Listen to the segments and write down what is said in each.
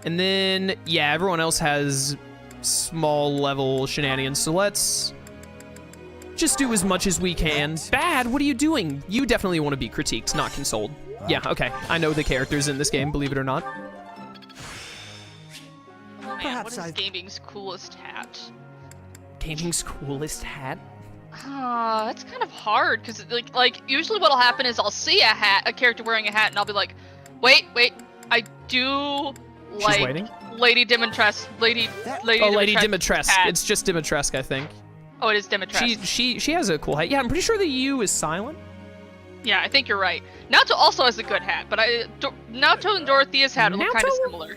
And then, yeah, everyone else has small level shenanigans, so let's just do as much as we can. Bad, what are you doing? You definitely want to be critiqued, not consoled. Yeah, okay. I know the characters in this game, believe it or not. Man, what is gaming's coolest hat? Gaming's coolest hat? It's kind of hard, because like usually what'll happen is I'll see a character wearing a hat, and I'll be like, wait, I do like Lady Dimitrescu. Lady Dimitrescu. It's just Dimitrescu, I think. Oh, it is Dimitrescu. She has a cool hat. Yeah, I'm pretty sure the U is silent. Yeah, I think you're right. Naoto also has a good hat, but Naoto and Dorothea's hat look kind of similar.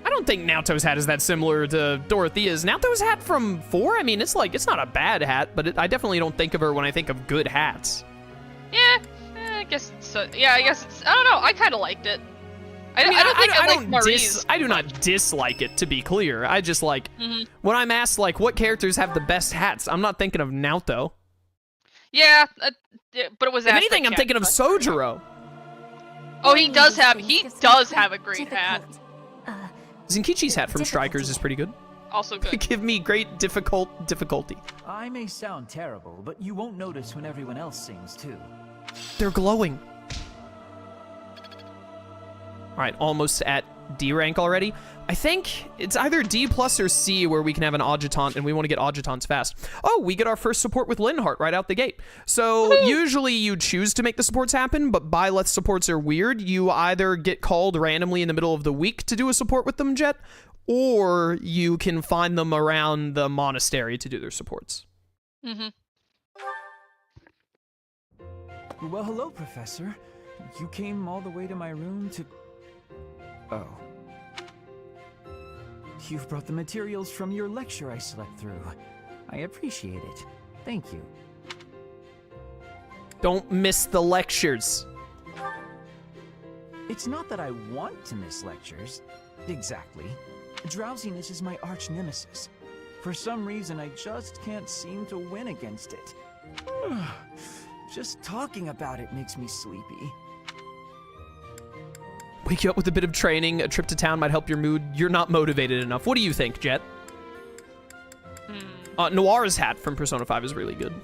I don't think Naoto's hat is that similar to Dorothea's. Naoto's hat from 4? I mean, it's not a bad hat, but I definitely don't think of her when I think of good hats. Yeah, I guess so. Yeah, I guess it's, I don't know. I kind of liked it. I don't think I like Marie's. I do not dislike it, to be clear. I just like, when I'm asked, like, what characters have the best hats, I'm not thinking of Naoto. Yeah, but it was. If anything, I'm thinking of Sojiro. Oh, he does have a great hat. Zenkichi's hat from Strikers is pretty good. Also good. Give me great difficulty. I may sound terrible, but you won't notice when everyone else sings too. They're glowing. All right, almost at D rank already. I think it's either D plus or C where we can have an Adjutant, and we want to get Adjutants fast. Oh, we get our first support with Linhardt right out the gate. So usually you choose to make the supports happen, but Byleth supports are weird. You either get called randomly in the middle of the week to do a support with them, Jet, or you can find them around the monastery to do their supports. Well, hello, Professor. You came all the way to my room to... Oh. You've brought the materials from your lecture I slept through. I appreciate it. Thank you. Don't miss the lectures. It's not that I want to miss lectures. Exactly. Drowsiness is my arch nemesis. For some reason, I just can't seem to win against it. Just talking about it makes me sleepy. Wake you up with a bit of training. A trip to town might help your mood. You're not motivated enough. What do you think, Jet? Noir's hat from Persona 5 is really good.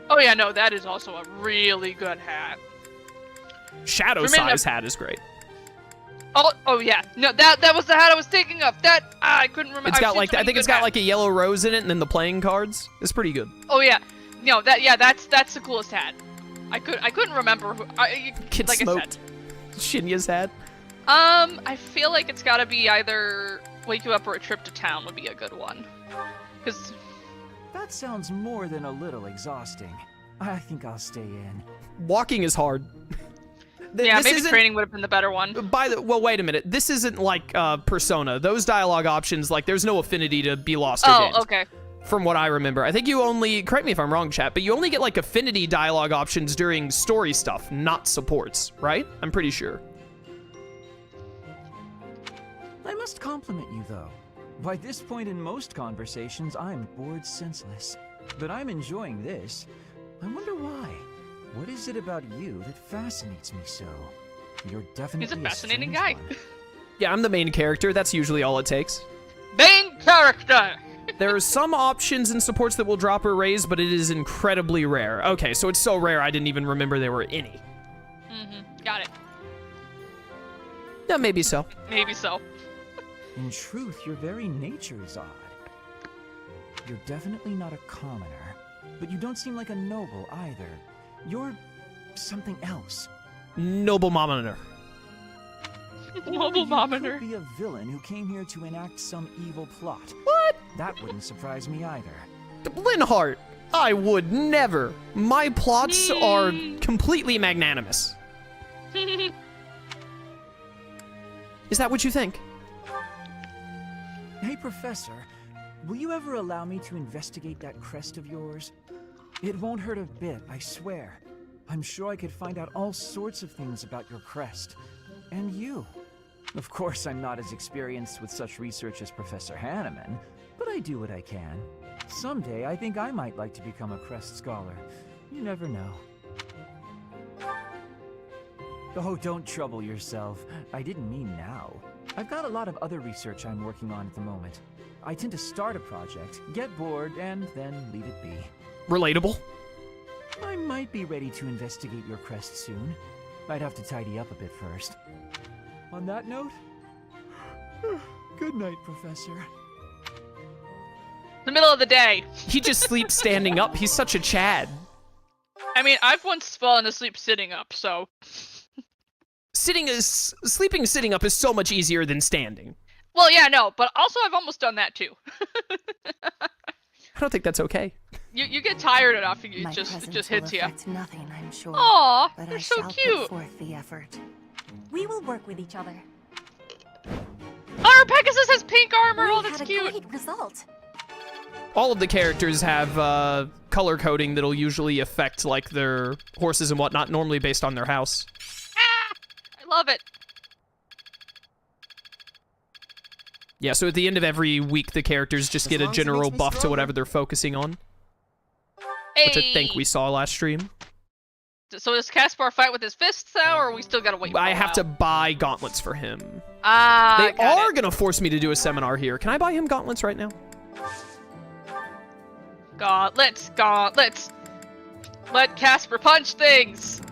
Oh yeah, no, that is also a really good hat. Shadow Size hat is great. Oh yeah, no, that was the hat I was thinking of. That I couldn't remember. It's got like I think it's got like a yellow rose in it, and then the playing cards. It's pretty good. Oh yeah, no, that's the coolest hat. I couldn't remember who. Kid like smoked. Shinya's hat. I feel like it's gotta be either Wake You Up or A Trip to Town would be a good one. Cause that sounds more than a little exhausting. I think I'll stay in. Walking is hard. Yeah, maybe training would have been the better one. Well, wait a minute. This isn't like Persona. Those dialogue options, like, there's no affinity to be lost or gained. Oh, okay. From what I remember. I think you only, correct me if I'm wrong, chat, but you only get, like, affinity dialogue options during story stuff, not supports, right? I'm pretty sure. I must compliment you, though. By this point in most conversations, I'm bored senseless. But I'm enjoying this. I wonder why. What is it about you that fascinates me so? You're definitely He's a fascinating guy. Yeah, I'm the main character. That's usually all it takes. Main character! There are some options and supports that will drop or raise, but it is incredibly rare. Okay, so it's so rare I didn't even remember there were any. Got it. Yeah, maybe so. Maybe so. In truth, your very nature is odd. You're definitely not a commoner, but you don't seem like a noble either. You're something else. Noble Mominer. Noble Mominer. You could be a villain who came here to enact some evil plot. What? That wouldn't surprise me either. Linhardt, I would never. My plots are completely magnanimous. Is that what you think? Hey, Professor, will you ever allow me to investigate that crest of yours? It won't hurt a bit, I swear. I'm sure I could find out all sorts of things about your crest. And you. Of course, I'm not as experienced with such research as Professor Hanneman, but I do what I can. Someday, I think I might like to become a crest scholar. You never know. Oh, don't trouble yourself. I didn't mean now. I've got a lot of other research I'm working on at the moment. I tend to start a project, get bored, and then leave it be. Relatable. I might be ready to investigate your crest soon. I'd have to tidy up a bit first. On that note, good night, Professor. The middle of the day. He just sleeps standing up. He's such a Chad. I mean, I've once fallen asleep sitting up, so... Sleeping sitting up is so much easier than standing. Well, yeah, no, but also I've almost done that too. I don't think that's okay. You get tired enough, it My just presence hits will you. affect nothing, I'm sure. Aw, but they're I so shall cute. put forth the effort. We will work with each other. Oh, Pegasus has pink armor. Oh, We that's had a cute. great result. All of the characters have color coding that'll usually affect like their horses and whatnot, normally based on their house. Ah, I love it. Yeah, so at the end of every week, the characters just get a general buff to whatever they're focusing on. Hey. Which I think we saw last stream. So does Caspar fight with his fists now, or we still gotta wait for I a have to while? buy gauntlets for him. Ah, They got are it. gonna force me to do a seminar here. Can I buy him gauntlets right now? Gauntlets, gauntlets. Let Casper punch things.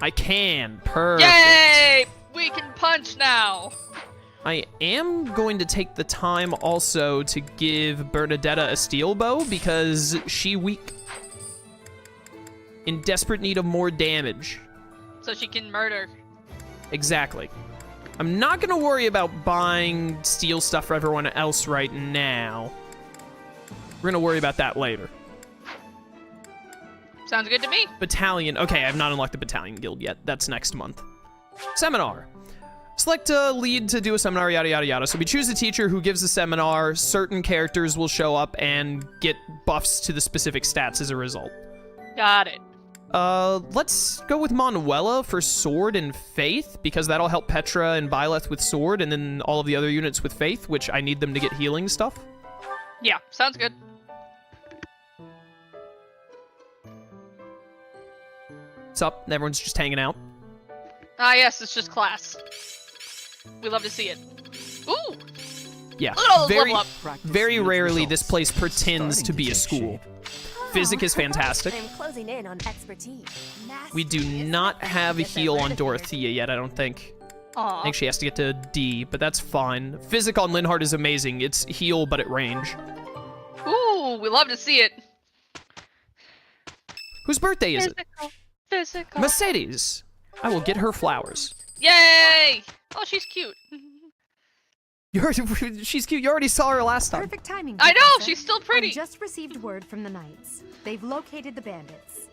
I can. Perfect. Yay! We can punch now. I am going to take the time also to give Bernadetta a steel bow because she weak. In desperate need of more damage. So she can murder. Exactly. I'm not going to worry about buying steel stuff for everyone else right now. We're going to worry about that later. Sounds good to me. Battalion. Okay, I have not unlocked the Battalion Guild yet. That's next month. Seminar. Select a lead to do a seminar, yada, yada, yada. So we choose a teacher who gives a seminar. Certain characters will show up and get buffs to the specific stats as a result. Got it. Let's go with Manuela for Sword and Faith, because that'll help Petra and Byleth with Sword, and then all of the other units with Faith, which I need them to get healing stuff. Yeah, sounds good. What's up? Everyone's just hanging out. Ah, yes, it's just class. We love to see it. Ooh! Yeah, Look at all those very, level very Practice rarely results. this place pretends Starting to be a take school. shape. Physic is fantastic. I'm closing in on expertise. We do not have a heal on Dorothea yet, I don't think. I Aw. think she has to get to D, but that's fine. Physic on Linhardt is amazing. It's heal, but at range. Ooh, we love to see it. Whose birthday is it? Physical. Mercedes. I will get her flowers. Yay! Oh, she's cute. She's cute. You already saw her last time. Perfect timing. I know, Professor. she's still pretty. I just received word from the Knights. They've located the bandits.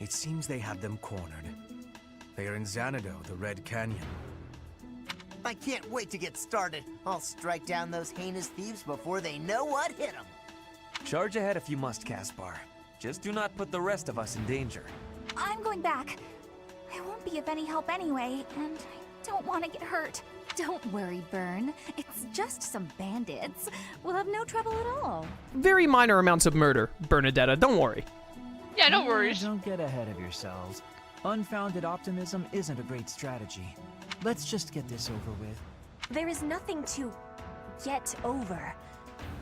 It seems they have them cornered. They are in Xanadu, the Red Canyon. I can't wait to get started. I'll strike down those heinous thieves before they know what hit them. Charge ahead if you must, Caspar. Just do not put the rest of us in danger. I'm going back. I won't be of any help anyway, and I don't want to get hurt. Don't worry, Bern. It's just some bandits. We'll have no trouble at all. Very minor amounts of murder, Bernadetta. Don't worry. Yeah, no worries. Don't get ahead of yourselves. Unfounded optimism isn't a great strategy. Let's just get this over with. There is nothing to get over.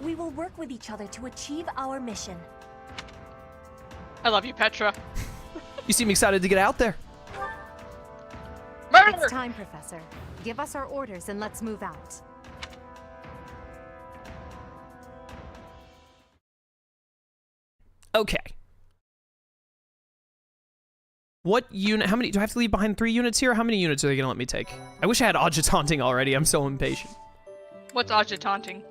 We will work with each other to achieve our mission. I love you, Petra. You seem excited to get out there. Murder! It's time, Professor. Give us our orders and let's move out. Okay. What unit? How many? Do I have to leave behind 3 units here? How many units are they gonna let me take? I wish I had Adjutanting already. I'm so impatient. What's Adjutanting?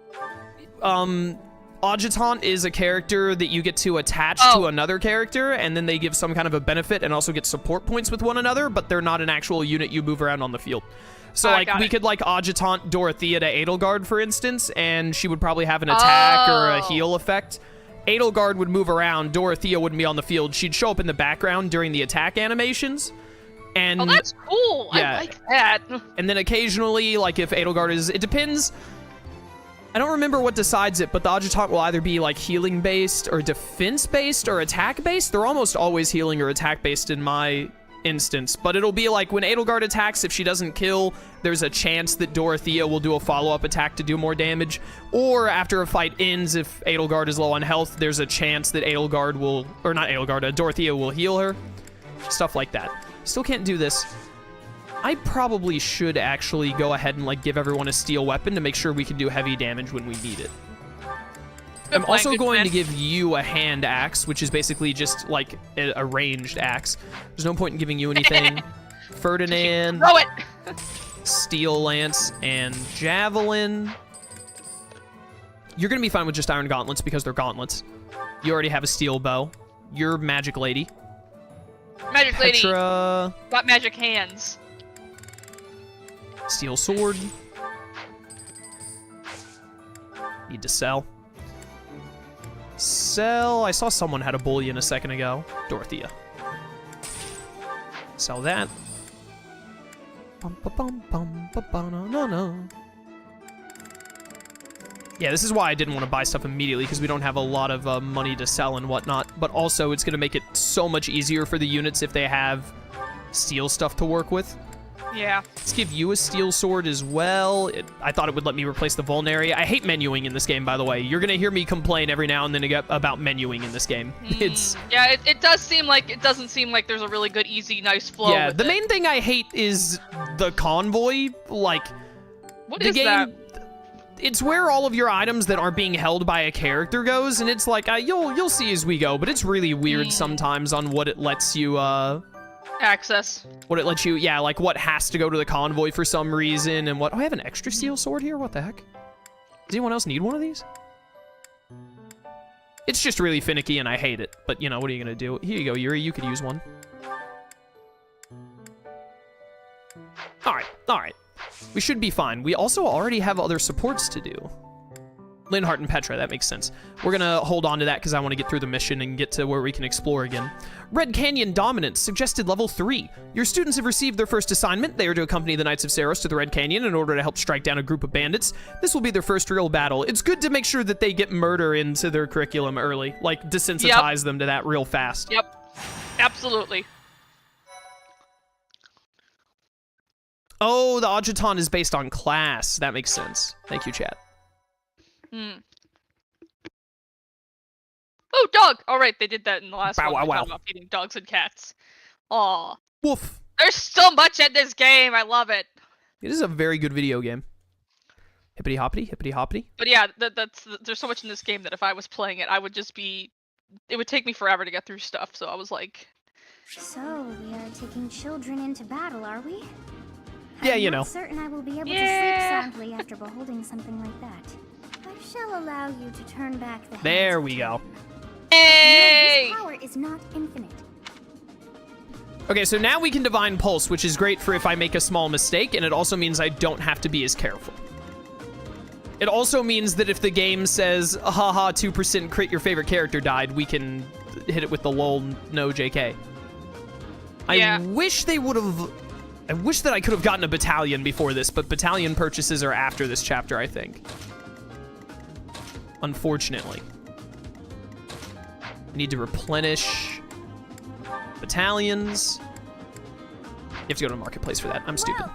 Adjutant is a character that you get to attach to another character, and then they give some kind of a benefit and also get support points with one another, but they're not an actual unit you move around on the field. So, like, we could, like, Adjutant Dorothea to Edelgard, for instance, and she would probably have an attack or a heal effect. Edelgard would move around, Dorothea wouldn't be on the field. She'd show up in the background during the attack animations. And Oh, that's cool. Yeah. I like that. And then occasionally, like, if Edelgard is... It depends... I don't remember what decides it, but the Adjutant will either be, like, healing-based or defense-based or attack-based. They're almost always healing or attack-based in my instance, but it'll be like when Edelgard attacks, if she doesn't kill, there's a chance that Dorothea will do a follow-up attack to do more damage, or after a fight ends, if Edelgard is low on health, there's a chance that Edelgard will, or not Edelgard, Dorothea will heal her. Stuff like that. Still can't do this. I probably should actually go ahead and like give everyone a steel weapon to make sure we can do heavy damage when we need it. I'm also going to give you a hand axe, which is basically just like a ranged axe. There's no point in giving you anything. Ferdinand, Throw it! steel lance, and javelin. You're gonna be fine with just iron gauntlets because they're gauntlets. You already have a steel bow. You're magic lady. Magic lady. Petra, Got magic hands. steel sword. Need to sell. Sell. I saw someone had a bullion a second ago. Dorothea. Sell that. Bum, ba, bum, bum, ba, ba, no, no, no. Yeah, this is why I didn't want to buy stuff immediately, because we don't have a lot of money to sell and whatnot. But also, it's going to make it so much easier for the units if they have steel stuff to work with. Yeah. Let's give you a steel sword as well. I thought it would let me replace the vulnerary. I hate menuing in this game, by the way. You're going to hear me complain every now and then about menuing in this game. It's... Yeah, it does seem like, it doesn't seem like there's a really good, easy, nice flow. Yeah, the main thing I hate is the convoy. Like, what the is game... that? It's where all of your items that aren't being held by a character goes, and it's like, you'll see as we go, but it's really weird sometimes on what it lets you, access. What it lets you, yeah, like what has to go to the convoy for some reason, and what... Oh, I have an extra steel sword here? What the heck? Does anyone else need one of these? It's just really finicky, and I hate it. But, you know, what are you gonna do? Here you go, Yuri, you could use one. Alright. We should be fine. We also already have other supports to do. Linhardt and Petra, that makes sense. We're gonna hold on to that because I want to get through the mission and get to where we can explore again. Red Canyon Dominance, suggested level 3. Your students have received their first assignment. They are to accompany the Knights of Saros to the Red Canyon in order to help strike down a group of bandits. This will be their first real battle. It's good to make sure that they get murder into their curriculum early. Like, desensitize them to that real fast. Yep. Absolutely. Oh, the Adjutant is based on class. That makes sense. Thank you, chat. Oh, dog! All right, they did that in the last Bow, one. wow, wow. About feeding dogs and cats. Aw. Woof. There's so much in this game. I love it. It is a very good video game. Hippity hoppity, hippity hoppity. But yeah, there's so much in this game that if I was playing it, I would just be... It would take me forever to get through stuff, so I was like... So, we are taking children into battle, are we? Yeah, you know. I'm not certain I will be able to sleep soundly after beholding something like that. I shall allow you to turn back the hands There of we go. children. Hey! No, this power is not infinite. Okay, so now we can Divine Pulse, which is great for if I make a small mistake, and it also means I don't have to be as careful. It also means that if the game says, haha, 2% crit, your favorite character died, we can hit it with the lol, no JK. Yeah. I wish they would have... I wish that I could have gotten a battalion before this, but battalion purchases are after this chapter, I think. Unfortunately. I need to replenish battalions. You have to go to the marketplace for that. I'm stupid.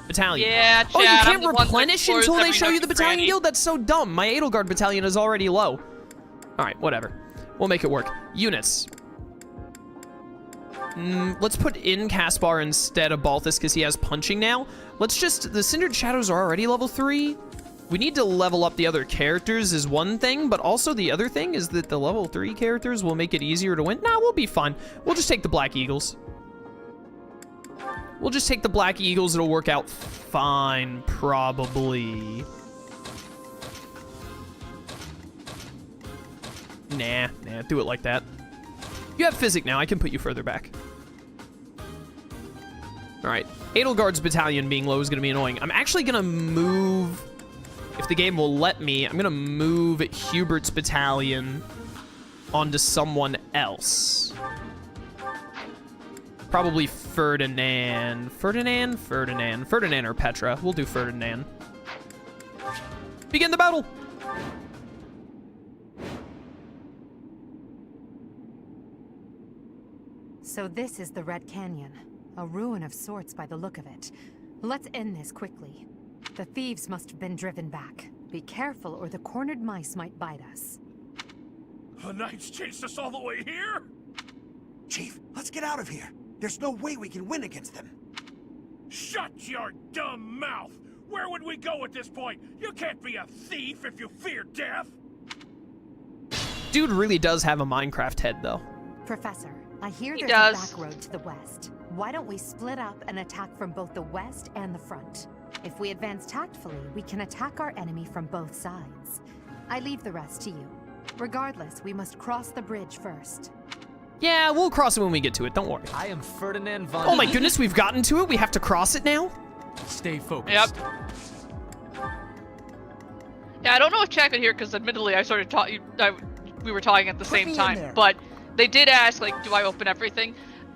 Battalion. Yeah, Chad, oh, you I'm can't the one that replenish explores until they every show you the nook and battalion cranny. guild? That's so dumb. My Edelgard battalion is already low. Alright, whatever. We'll make it work. Units. Let's put in Caspar instead of Balthus because he has punching now. Let's just... The Cindered Shadows are already level 3. We need to level up the other characters is one thing, but also the other thing is that the level 3 characters will make it easier to win. Nah, we'll be fine. We'll just take the Black Eagles. We'll just take the Black Eagles. It'll work out fine, probably. Nah, do it like that. You have Physic now. I can put you further back. All right. Edelgard's battalion being low is going to be annoying. I'm actually going to move... If the game will let me, I'm going to move Hubert's battalion onto someone else. Probably Ferdinand. Ferdinand or Petra. We'll do Ferdinand. Begin the battle! So this is the Red Canyon. A ruin of sorts by the look of it. Let's end this quickly. The thieves must have been driven back. Be careful or the cornered mice might bite us. The Knights chased us all the way here? Chief, let's get out of here. There's no way we can win against them. Shut your dumb mouth! Where would we go at this point? You can't be a thief if you fear death! Dude really does have a Minecraft head, though. Professor, I hear He there's does. a back road to the west. Why don't we split up and attack from both the west and the front? If we advance tactfully, we can attack our enemy from both sides. I leave the rest to you. Regardless, we must cross the bridge first. Yeah, we'll cross it when we get to it, don't worry. I am Ferdinand von... Oh my goodness, we've gotten to it? We have to cross it now? Stay focused. Yep. Yeah, I don't know if Jack could hear because admittedly I started talking. We were talking at the same time, but they did ask like, do I open everything?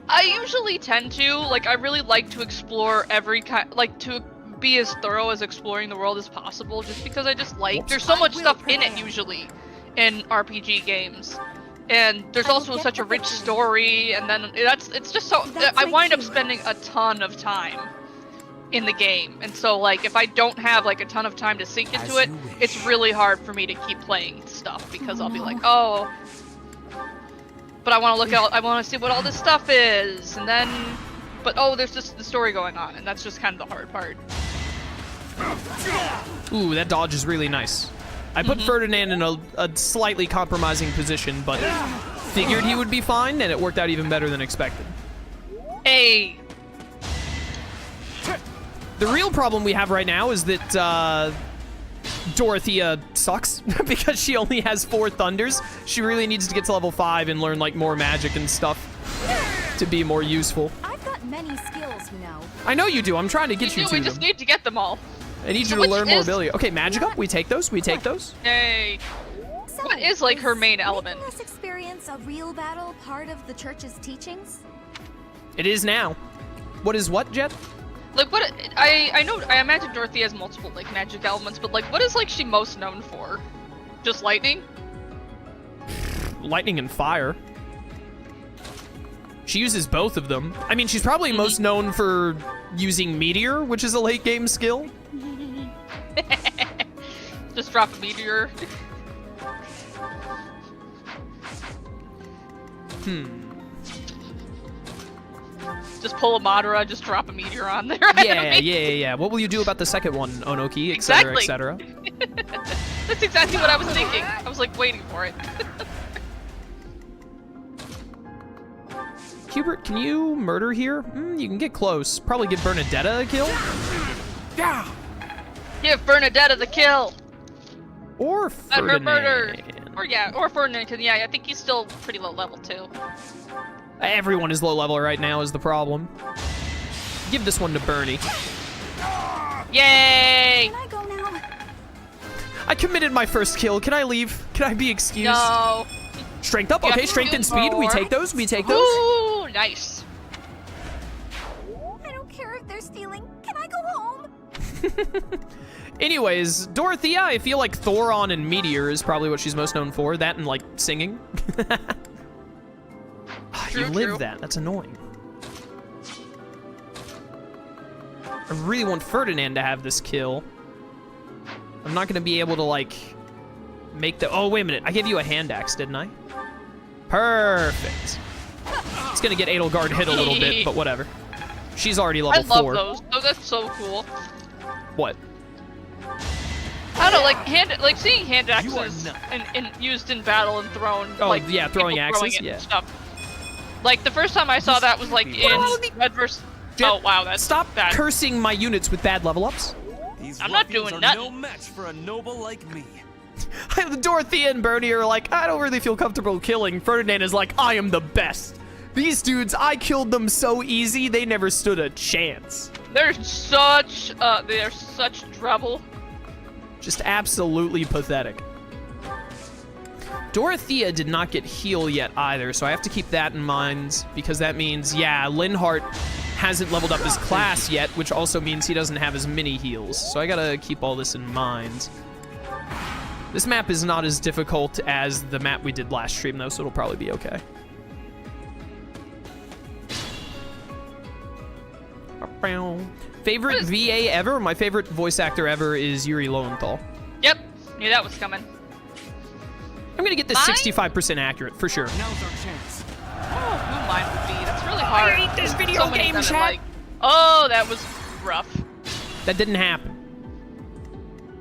I usually tend to. Like, I really like to explore every kind, like to be as thorough as exploring the world as possible, just because I just like. There's so much stuff in it usually, in RPG games. And there's also such a rich story, and then it's just so I wind up spending a ton of time in the game, and so like if I don't have like a ton of time to sink into it, it's really hard for me to keep playing stuff because I'll be like, oh, but I want to I want to see what all this stuff is, and then, but oh, there's just the story going on, and that's just kind of the hard part. Ooh, that dodge is really nice. I put Ferdinand in a slightly compromising position, but figured he would be fine, and it worked out even better than expected. Hey! The real problem we have right now is that Dorothea sucks because she only has 4 thunders. She really needs to get to level 5 and learn like more magic and stuff to be more useful. I've got many skills, you know. I know you do. I'm trying to get you to We them. just need to get them all. I need you to learn more ability. Okay, magic up. We take those. We take those. Yay! So, What is like her main element? Making this experience a real battle part of the church's teachings? It is now. What is what, Jet? Like what? I know. I imagine Dorothy has multiple like magic elements, but like what is like she most known for? Just lightning? Lightning and fire. She uses both of them. I mean, she's probably most known for using meteor, which is a late game skill. Just drop a meteor. Just pull a Madara, just drop a meteor on there. Yeah. What will you do about the second one, Onoki, etc., etc.? That's exactly what I was thinking. I was like waiting for it. Hubert, can you murder here? You can get close. Probably give Bernadetta a kill. Yeah. Give Bernadetta the kill. Or Let her murder. Ferdinand. Or Ferdinand. Yeah, I think he's still pretty low level too. Everyone is low level right now is the problem. Give this one to Bernie. Yay! Can I go now? I committed my first kill. Can I leave? Can I be excused? No. Strength up. You have Okay, to strength do and speed. We more. take those. We take those. Ooh, nice. I don't care if they're stealing. Can I go home? Anyways, Dorothea, I feel like Thoron and Meteor is probably what she's most known for. That and like singing. You live that. That's annoying. I really want Ferdinand to have this kill. I'm not gonna be able to like make the. Oh wait a minute! I gave you a hand axe, didn't I? Perfect. It's gonna get Edelgard hit a little bit, but whatever. She's already level 4. I love those. Oh, that's so cool. What? I don't know, like seeing hand axes and used in battle and thrown. Oh like, yeah, throwing people axes. it and Yeah. stuff. Like the first time I saw that was like in Red vs. Oh wow, that's Stop bad. cursing my units with bad level ups. These I'm not ruffians doing are nothing. no match for a noble like me. Dorothea and Bernie are like, I don't really feel comfortable killing. Ferdinand is like, I am the best. These dudes, I killed them so easy, they never stood a chance. They're such trouble. Just absolutely pathetic. Dorothea did not get heal yet either, so I have to keep that in mind, because that means, yeah, Linhardt hasn't leveled up his class yet, which also means he doesn't have as many heals, so I gotta keep all this in mind. This map is not as difficult as the map we did last stream, though, so it'll probably be okay. Favorite VA ever? My favorite voice actor ever is Yuri Lowenthal. Yep, knew that was coming. I'm gonna get this 65% accurate for sure. Now's our chance. Oh, who mine would be? That's really hard. I hate this video So many game, of them, chat. like, oh, that was rough. That didn't happen.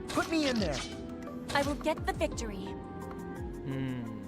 Put me in there. I will get the victory. Hmm.